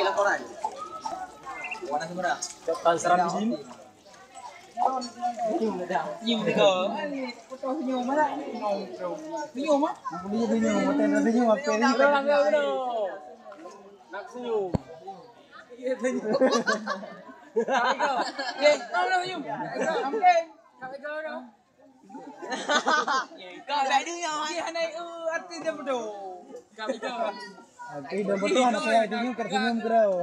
laporan. Warna semua. Cepat seram di sini. Senyum ke. Foto senyum mana? Senyum ah? Boleh senyum, hotel senyum apa ni? Nak senyum. Iya senyum. Kau nak senyum? Amken. Kau nak. Kau dah ada yang naik artis dia bodoh. Kau. Artis dia bodoh anak saya senyum tersenyum gerau.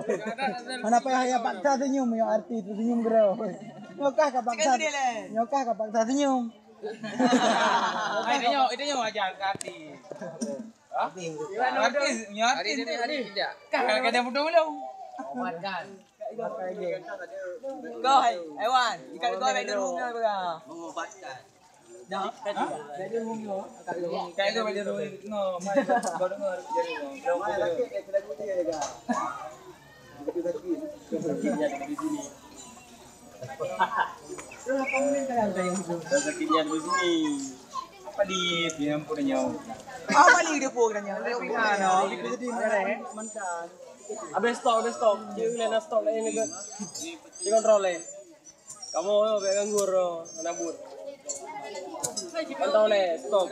Anak saya paksa senyum yang artis tersenyum gerau. Nyokah ka paksa. Nyokah ka paksa senyum. Itu yang wajar artis. Artis, artis tidak. Kan dia bodoh belum. Kan. Kau, Aiwan, ikan kau ada rumahnya berapa? Mengobatkan. Dah, ada rumah. Kayak kau ada rumah, no, mai kau dengar jadi rumah. Mai lagi kayak lagu dia juga. Begitu sakit. Sakitnya di sini. Terus apa mungkin kalian yang hidup? Sakitnya di sini. Apa di yang punya? Apa ni dia punya? Ano? Itu jadi mana? Mantan. Abis stop. Dia lena stop lain ni. Dia kontrol lain. Kamu pegang guru, nabut. Pantau le, stop.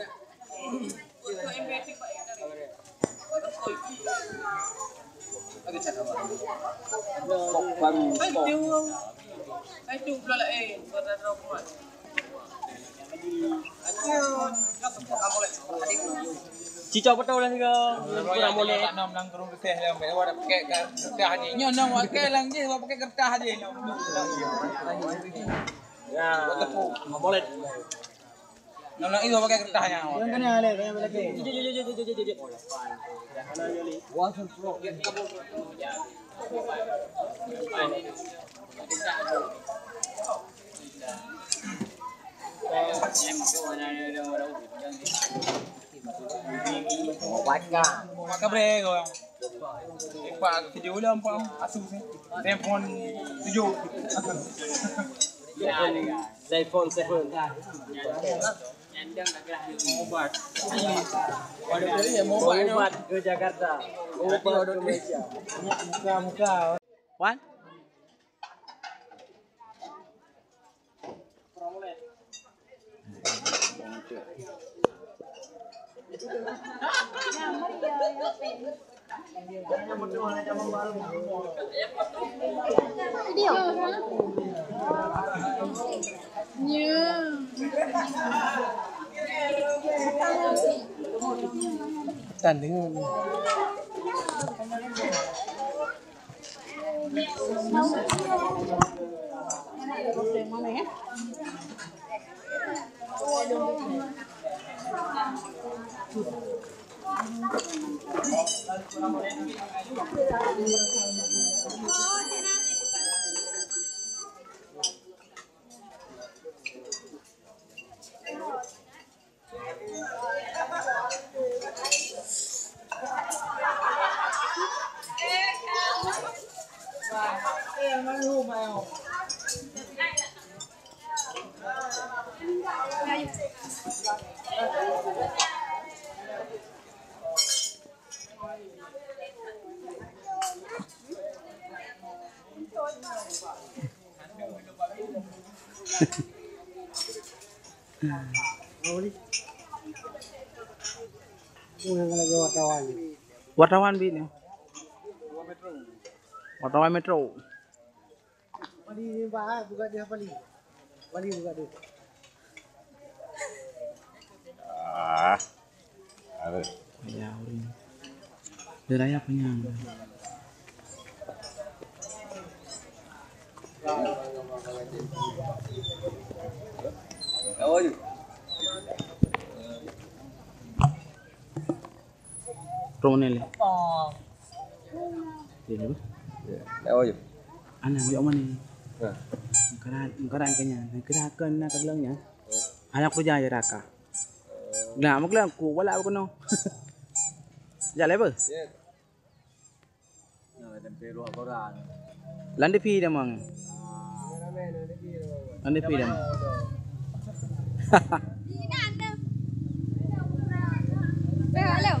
Itu pula lain. Cicau betul lah juga. Kurang boleh. Tak nak menang turun kertas lah. Awak dah pakai kertas aja. Nyo nak pakai lang je. Awak pakai kertas aja. Ya. Boleh. Nak itu pakai kertasnya. Yang kena ale, kena lagi. Jujur. Wasan pro. Maka brego. Pak video lah apa asus ni. Telefon 7. iPhone 7. Obat. Obat ke Jakarta. Obat ke Malaysia. Muka. Wan? Video. Tanding. Lagi wartawan bi ni. Wartawan metro. Wali buka dia Wali buka dia. Ada. Ya, urin. Deraya penyang. How are you? Ronel. Ini ba? How are you? Ana mo man ni. Karan kanya. Kirakan na kaglang niya. Anak ko diyan raka. Nah, maglang ko wala ako no. Jale ba? Yeah. No, tempero akoran. Landi pi damang. Landi pi damang. Đi ăn đâu? Về hả?